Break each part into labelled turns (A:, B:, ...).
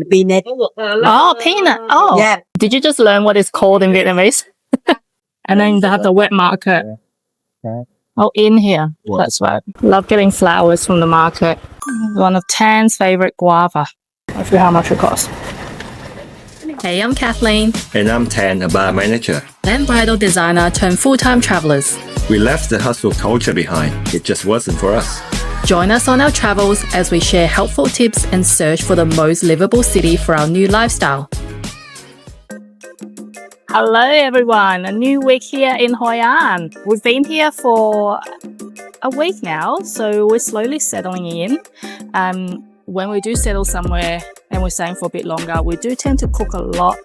A: Peanut.
B: Oh, peanut. Oh,
A: Yeah.
B: Did you just learn what it's called in Vietnamese? And then they have the wet market. Oh, in here. That's right. Love getting flowers from the market. One of Tan's favorite guava. I forget how much it costs. Hey, I'm Kathleen.
C: And I'm Tan, a bar manager.
B: And bridal designer turned full-time travelers.
C: We left the hustle culture behind. It just wasn't for us.
B: Join us on our travels as we share helpful tips and search for the most livable city for our new lifestyle. Hello everyone, a new week here in Hoi An. We've been here for a week now, so we're slowly settling in. When we do settle somewhere and we're staying for a bit longer, we do tend to cook a lot.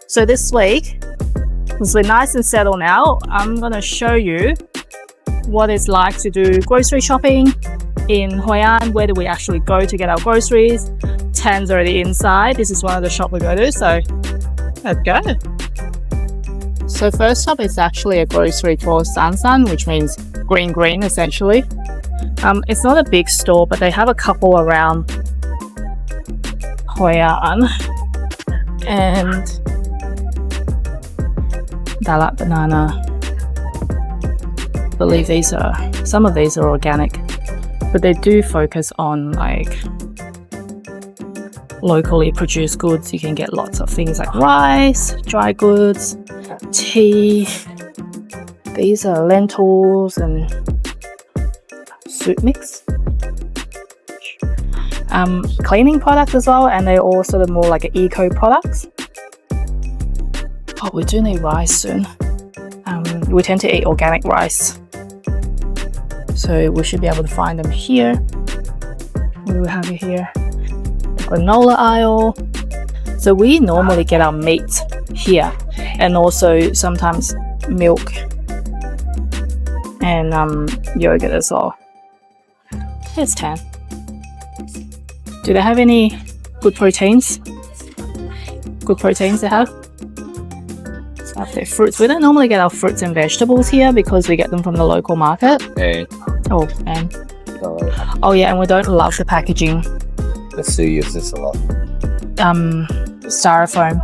B: So this week, because we're nice and settled now, I'm going to show you what it's like to do grocery shopping in Hoi An. Where do we actually go to get our groceries? Tan's already inside. This is one of the shops we go to, so let's go. So first up is actually a grocery called San San, which means green essentially. It's not a big store, but they have a couple around Hoi An. And Dalat banana. I believe some of these are organic, but they do focus on like locally produced goods. You can get lots of things like rice, dry goods, tea. These are lentils and soup mix. Cleaning products as well, and they're all sort of more like eco products. Oh, we do need rice soon. We tend to eat organic rice, so we should be able to find them here. We will have it here. The granola aisle. So we normally get our meat here, and also sometimes milk and yogurt as well. Here's Tan. Do they have any good proteins? Good proteins they have? Have their fruits. We don't normally get our fruits and vegetables here because we get them from the local market.
C: And
B: Oh yeah, and we don't love the packaging.
C: let's see, use this a lot.
B: Styrofoam.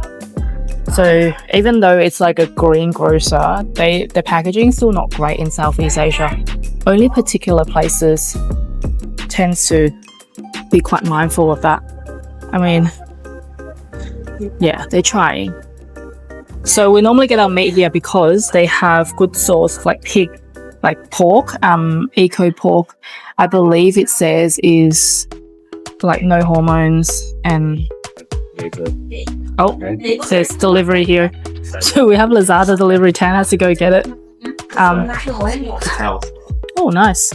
B: So even though it's like a green grocer, the packaging is still not great in Southeast Asia. Only particular places tends to be quite mindful of that. I mean, yeah, they're trying. So we normally get our meat here because they have good source like pork, eco pork. I believe it says is like no hormones and it says delivery here. So we have Lazada delivery. Tan has to go get it. Oh, nice.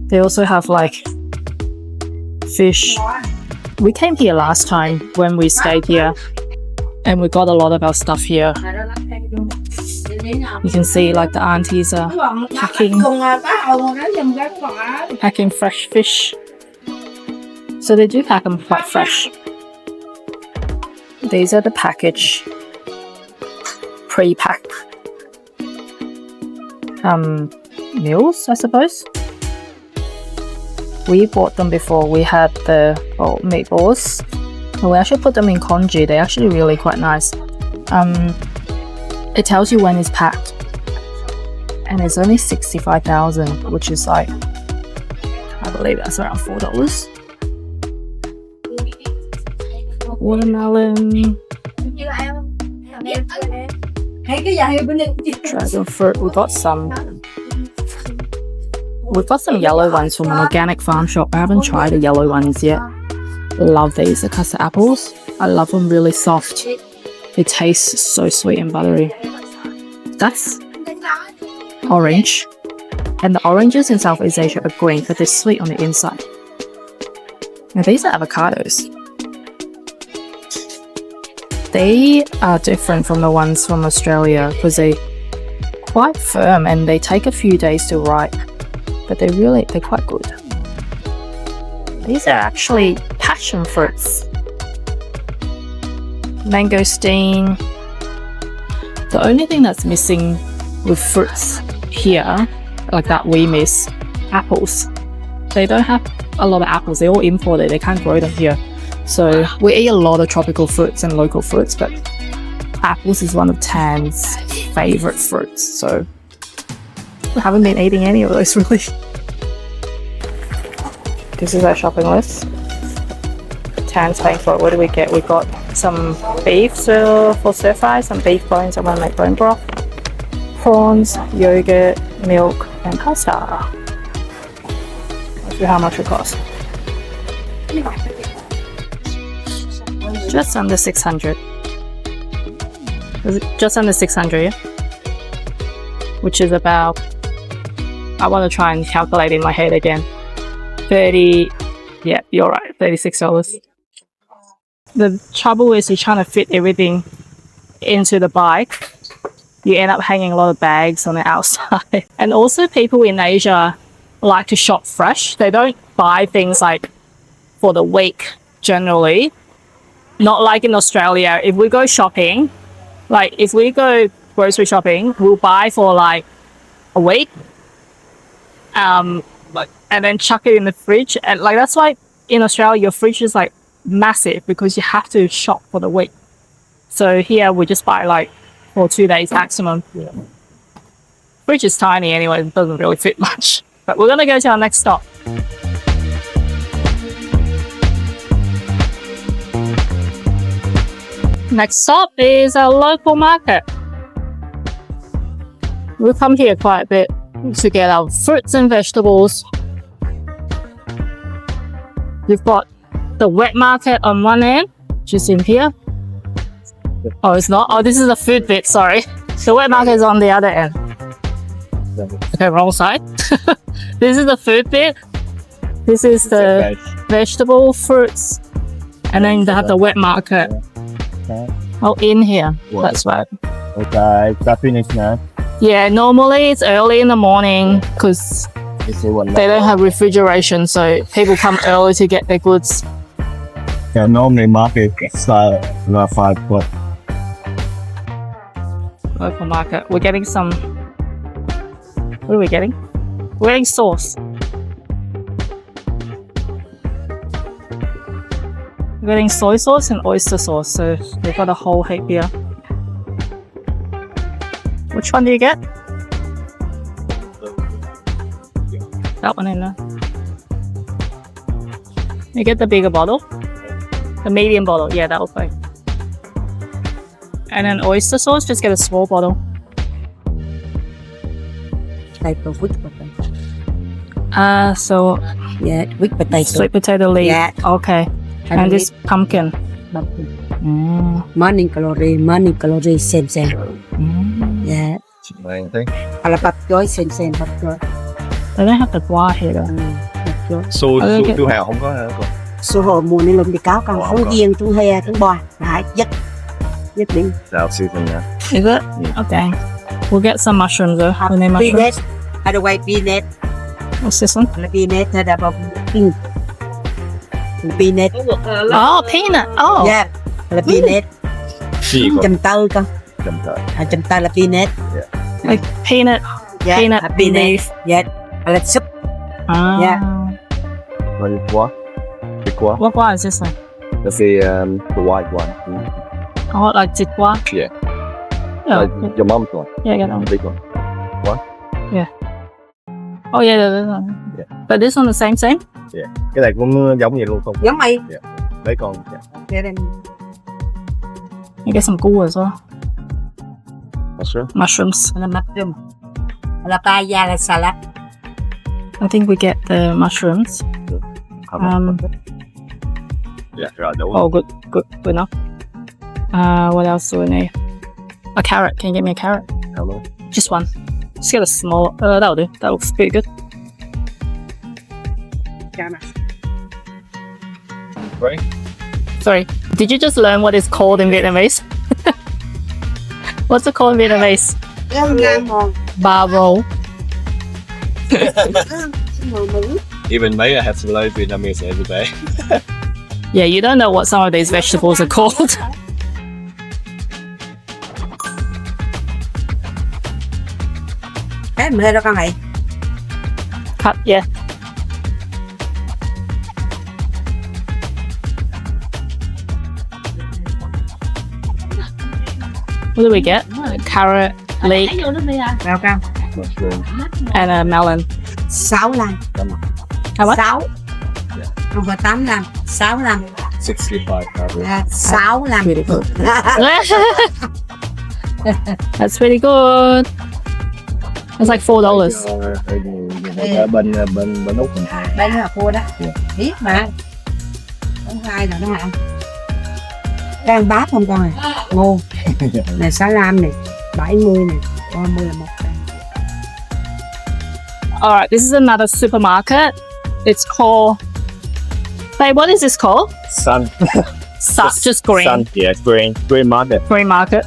B: They also have like fish. We came here last time when we stayed here, and we got a lot of our stuff here. You can see like the aunties are packing fresh fish. So they do pack them quite fresh. These are the package pre-packed meals, I suppose. We bought them before. We had the meatballs. We actually put them in congee. They're actually really quite nice. It tells you when it's packed, and it's only 65,000, which is like, I believe that's around $4. Watermelon, dragon fruit. We've got some yellow ones from an organic farm shop. I haven't tried the yellow ones yet. Love these, the custard apples. I love them, really soft. They taste so sweet and buttery. That's orange. And the oranges in Southeast Asia are green, but they're sweet on the inside. Now these are avocados. They are different from the ones from Australia because they're quite firm and they take a few days to ripe, but they're quite good. These are actually passion fruits. Mangosteen. The only thing that's missing with fruits here, like that we miss, apples. They don't have a lot of apples. They're all imported. They can't grow them here. So we eat a lot of tropical fruits and local fruits, but apples is one of Tan's favorite fruits. So we haven't been eating any of those really. This is our shopping list. Tan's paying for it. What do we get? We got some beef for stir fry, some beef bones. I want to make bone broth, prawns, yogurt, milk, and pasta. Let's see how much it costs. Just under 600. Just under 600, yeah? Which is about, I want to try and calculate in my head again. 30, yeah, you're right, $36. The trouble is you're trying to fit everything into the bike. You end up hanging a lot of bags on the outside. And also people in Asia like to shop fresh. They don't buy things like for the week generally. Not like in Australia. If we go shopping, like if we go grocery shopping, we'll buy for like a week. And then chuck it in the fridge. And like that's why in Australia your fridge is like massive because you have to shop for the week. So here we just buy like for 2 days maximum. Yeah. Fridge is tiny anyway, it doesn't really fit much. But we're gonna go to our next stop. Next stop is our local market. We come here quite a bit to get our fruits and vegetables. We've got the wet market on one end, which is in here. Oh, it's not? Oh, this is the food bit, sorry. The wet market is on the other end. Okay, wrong side. This is the food bit. This is the vegetable, fruits. And then they have the wet market. Oh, in here. That's right.
A: Okay, đã finish now.
B: Yeah, normally it's early in the morning because they don't have refrigeration, so people come early to get their goods.
A: Yeah, normally market start around 5 o'clock.
B: Local market. We're getting some. What are we getting? We're getting sauce. We're getting soy sauce and oyster sauce, so they've got a whole heap here. Which one do you get? That one in there. You get the bigger bottle. The medium bottle. Yeah, that'll play. And then oyster sauce, just get a small bottle.
D: Type of which potato?
B: So
D: Yeah, which potato?
B: sweet potato leaf.
D: Yeah.
B: Okay. And this pumpkin.
D: Morning calorie, same. Yeah.
A: Này thấy.
D: Hoặc là bắp gói same, bắp gói.
B: They don't have the guava here though.
D: Bắp gói.
A: Su hào không có hả cô?
D: Số hồ mùa này lùm đi cáo còn
A: Ồ,
D: không
A: không có.
D: riêng trong hè trong bò. Hãy dứt định.
A: Now season nha.
B: Is it? Okay. We'll get some mushrooms though. We need mushrooms.
D: Peanut. Otherwise peanut.
B: What's this one?
D: Là peanut hay là bông pink. Peanut.
B: Oh, peanut. Oh.
D: Yeah. Là peanut.
A: Gì cô?
D: Chầm tơ con.
A: Chầm tờ.
D: Chầm tơ là peanut.
B: Like peanut.
D: Yeah.
B: Peanut
D: Peanut.
B: leaf.
D: Yeah. Là soup.
B: Ah.
D: Yeah.
A: Rồi quá. Đi quá.
B: What guava is this one?
A: That's the white one.
B: Oh, like jitwa?
A: Yeah.
B: Oh,
A: Your mom's one.
B: yeah, I get that one.
A: The big one.
B: Oh, yeah, this one.
A: Yeah.
B: But this one the same?
A: Yeah. Cái này cũng giống vậy luôn không?
D: Giống mày.
A: Lấy con.
D: Để đem.
B: You get some gua as well.
A: Mushroom.
B: Mushrooms.
D: Là mushroom. Là paya là salad.
B: I think we get the mushrooms.
A: Yeah, right. That
B: Oh, good enough. What else do we need? A carrot. Can you get me a carrot?
A: Hello.
B: Just one. Just get a small. That'll do. That looks pretty good.
A: Right.
B: Sorry. Did you just learn what it's called in Vietnamese? What's it called in Vietnamese? Bar roll.
A: Even me, I have to learn Vietnamese every day.
B: Yeah, you don't know what some of these vegetables are called.
D: Cái mê đó con này.
B: Cut, yeah. What do we get? Carrot, leek,
D: Rau cam.
A: Mushroom.
B: and a melon.
D: 6 lần.
B: How much?
D: 6. Không phải 8 lần. 6 lần.
A: 65 calories.
D: 6 lần.
B: Really good. That's pretty good. It's like $4.
A: Bên Úc mình.
D: Đây là cua đó. Biết mà. Không ai rồi đó hả? Đang bát không con này. Ngon. Này 65 này. 70 này. 30 là một.
B: Alright, this is another supermarket. It's called... Hey, what is this called?
A: Sun.
B: Just green.
A: Sun. Yeah, green market.
B: Green market.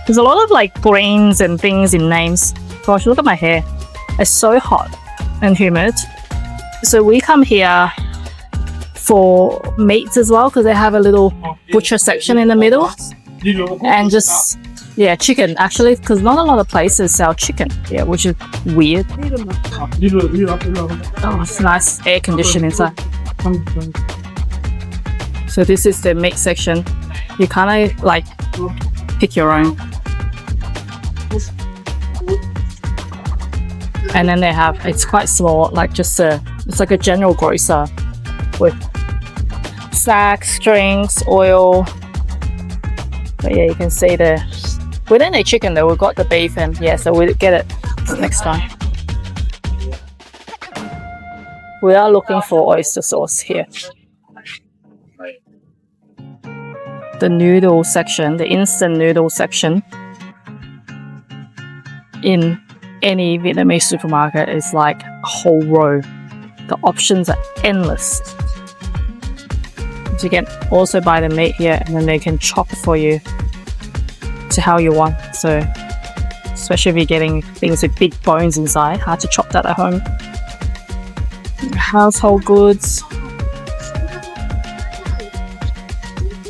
B: There's a lot of like greens and things in names. Gosh, look at my hair. It's so hot and humid. So we come here for meats as well because they have a little butcher section in the middle. And just, yeah, chicken actually, because not a lot of places sell chicken here, which is weird. Oh, it's nice air conditioning inside. So this is the meat section. You kind of like pick your own. And then they have, it's quite small, like just it's like a general grocer with snacks, drinks, oil. But yeah, you can see there. We don't need chicken though, we've got the beef and yeah, so we'll get it next time. We are looking for oyster sauce here. The noodle section, the instant noodle section in any Vietnamese supermarket is like a whole row. The options are endless. You can also buy the meat here and then they can chop it for you to how you want. So especially if you're getting things with big bones inside, hard to chop that at home. Household goods.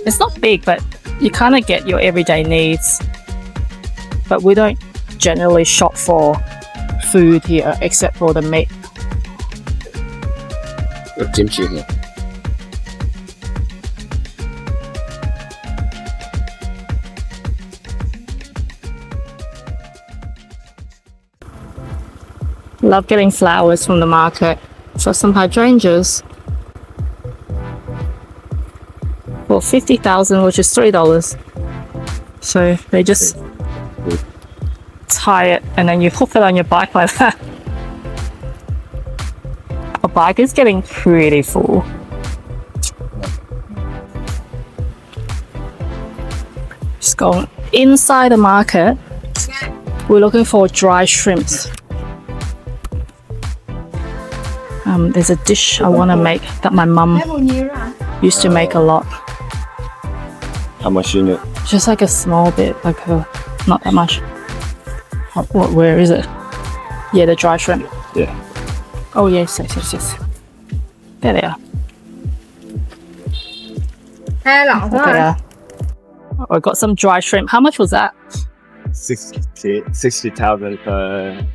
B: It's not big, but you kind of get your everyday needs. But we don't generally shop for food here except for the meat.
C: Kimchi here.
B: Love getting flowers from the market. So some hydrangeas for 50,000, which is $3. So they just tie it and then you hook it on your bike like that. Our bike is getting pretty full. Just going inside the market. We're looking for dry shrimps. There's a dish I want to make that my mum used to make a lot.
A: How much in it?
B: Just like a small bit, like not that much. Where is it? Yeah, the dry shrimp.
A: Yeah.
B: Oh yes. There they are.
D: Hello.
B: There they are. Oh, I got some dry shrimp. How much was that?
A: 60,000 per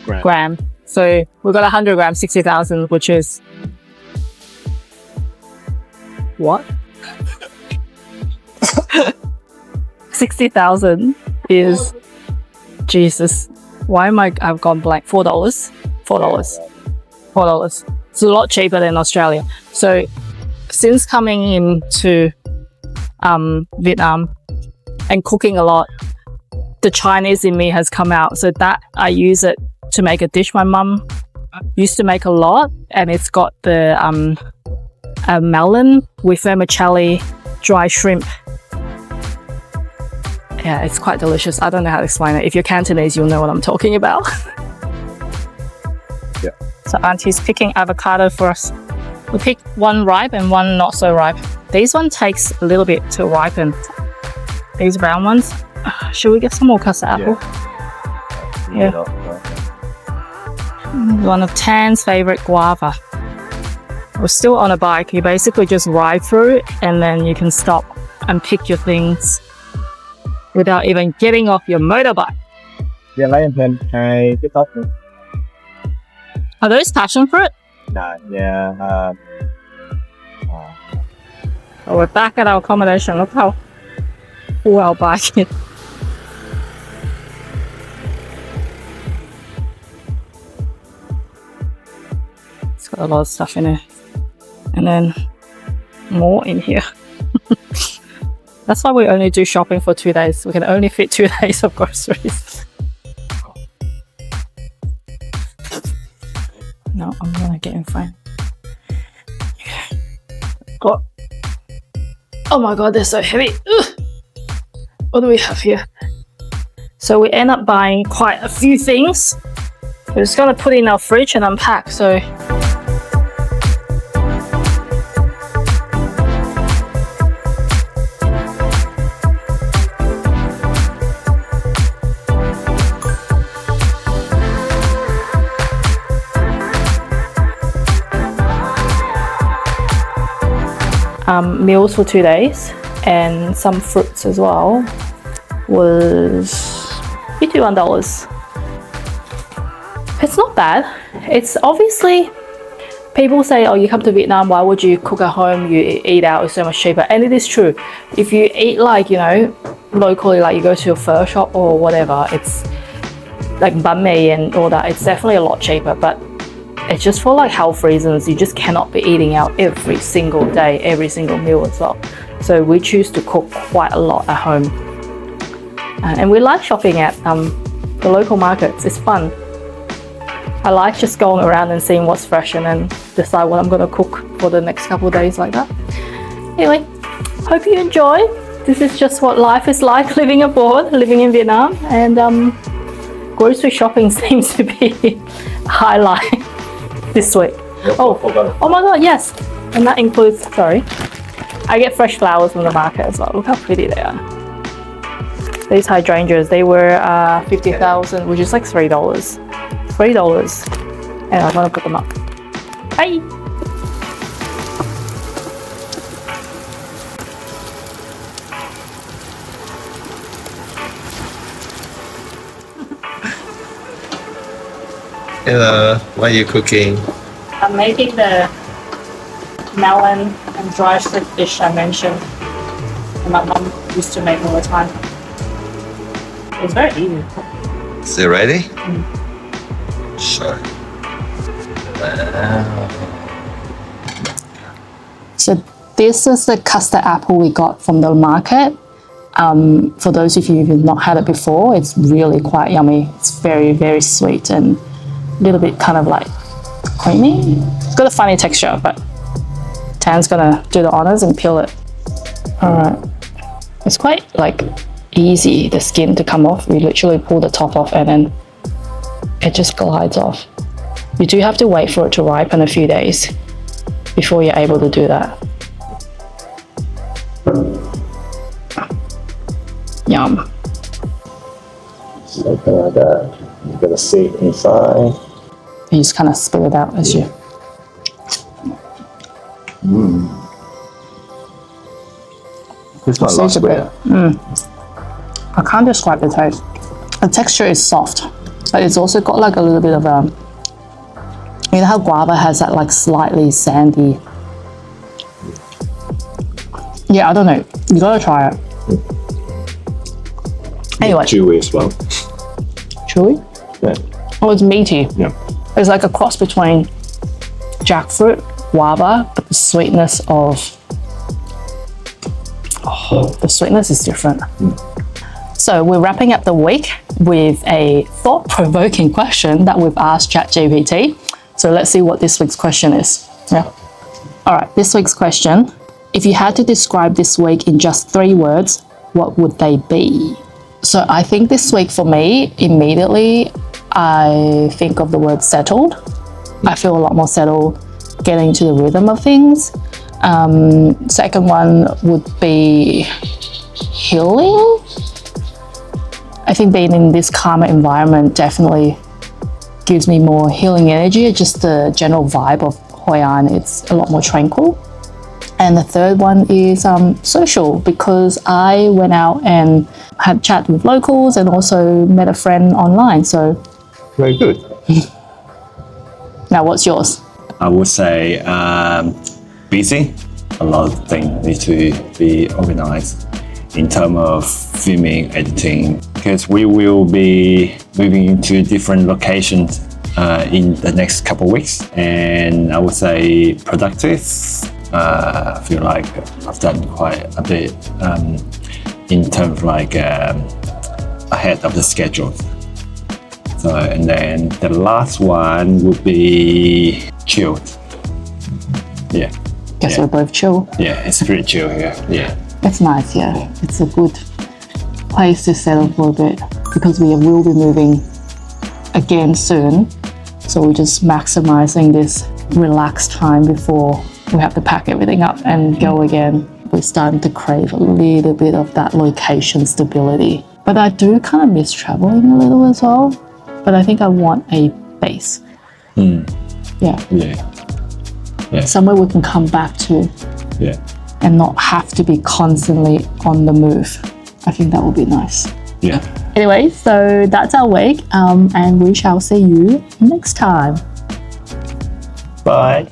A: gram.
B: Gram. So we got 100 grams, 60,000, which is what? 60,000 is Jesus. Why am I've gone blank? $4. $4. It's a lot cheaper than Australia. So since coming into Vietnam and cooking a lot, the Chinese in me has come out. So that I use it to make a dish my mum used to make a lot, and it's got the a melon with vermicelli, dry shrimp. Yeah, it's quite delicious. I don't know how to explain it. If you're Cantonese, you'll know what I'm talking about.
A: Yeah.
B: So Auntie's picking avocado for us. We picked one ripe and one not so ripe. These one takes a little bit to ripen. These brown ones. Should we get some more custard apple? Yeah. One of Tan's favorite guava. We're still on a bike. You basically just ride through and then you can stop and pick your things without even getting off your motorbike.
A: Giờ lấy em thêm 2 cái top nữa.
B: Are those passion fruit?
A: No, yeah.
B: Oh, we're back at our accommodation. Look how full our bike is. a lot of stuff in there. And then more in here. That's why we only do shopping for 2 days. We can only fit 2 days of groceries. No, I'm gonna get in front. God. Oh my god, they're so heavy. Ugh. What do we have here? So we end up buying quite a few things. We're just gonna put in our fridge and unpack. So meals for 2 days and some fruits as well was $51. It's not bad. It's obviously, people say, oh, you come to Vietnam, why would you cook at home? You eat out, it's so much cheaper. And it is true. If you eat like, you know, locally, like you go to a pho shop or whatever, it's like banh mi and all that, it's definitely a lot cheaper. But it's just for like health reasons. You just cannot be eating out every single day, every single meal as well. So we choose to cook quite a lot at home. And we like shopping at the local markets. It's fun. I like just going around and seeing what's fresh and then decide what I'm going to cook for the next couple of days like that. Anyway, hope you enjoy. This is just what life is like living abroad, living in Vietnam. And grocery shopping seems to be a highlight this week. Oh my god, yes. And that includes, sorry, I get fresh flowers from the market as well. Look how pretty they are. These hydrangeas, they were 50,000, which is like $3. $3. And I'm gonna put them up. Bye!
C: Hello, what are you cooking?
B: I'm making the melon and dry fruit dish I mentioned. And my mum used to make all the time. It's very easy.
C: Is it ready? Sure.
B: So this is the custard apple we got from the market. For those of you who've not had it before, it's really quite yummy. It's very, very sweet and a little bit kind of like creamy. It's got a funny texture, but Tan's gonna do the honors and peel it. All right. It's quite like easy, the skin to come off. We literally pull the top off and then it just glides off. You do have to wait for it to ripen a few days before you're able to do that. Yum.
C: Something like that. You're gonna see it inside.
B: You just kind of spill it out as you.
C: It's not
B: Tastes a
C: like
B: bit. I can't describe the taste. The texture is soft, but it's also got like a little bit of you know how guava has that like slightly sandy. Yeah, I don't know. You gotta try it. Anyway.
C: Chewy as well.
B: Chewy?
C: Yeah.
B: Oh, it's meaty.
C: Yeah.
B: It's like a cross between jackfruit, guava, but the sweetness of... Oh, the sweetness is different. So we're wrapping up the week with a thought-provoking question that we've asked ChatGPT. So let's see what this week's question is. Yeah. All right, this week's question. If you had to describe this week in just 3 words, what would they be? So I think this week for me, immediately, I think of the word settled. I feel a lot more settled, getting into the rhythm of things. Second one would be healing. I think being in this calmer environment definitely gives me more healing energy. Just the general vibe of Hoi An, it's a lot more tranquil. And the third one is social, because I went out and had a chat with locals and also met a friend online. So
C: Very good.
B: now what's yours?
C: I would say busy. A lot of things need to be organized in terms of filming, editing, because we will be moving into different locations in the next couple of weeks, and I would say productive. I feel like I've done quite a bit in terms of like ahead of the schedule. So, and then the last one would be chilled. Yeah.
B: Guess
C: Yeah.
B: we're both chill.
C: Yeah, it's pretty chill here. Yeah.
B: It's nice, yeah. It's a good place to settle for a bit because we will be moving again soon. So we're just maximizing this relaxed time before we have to pack everything up and go again. We're starting to crave a little bit of that location stability. But I do kind of miss traveling a little as well. But I think I want a base. Yeah.
C: Yeah.
B: Somewhere we can come back to
C: Yeah.
B: and not have to be constantly on the move. I think that would be nice.
C: Yeah.
B: Anyway, so that's our week, and we shall see you next time.
C: Bye.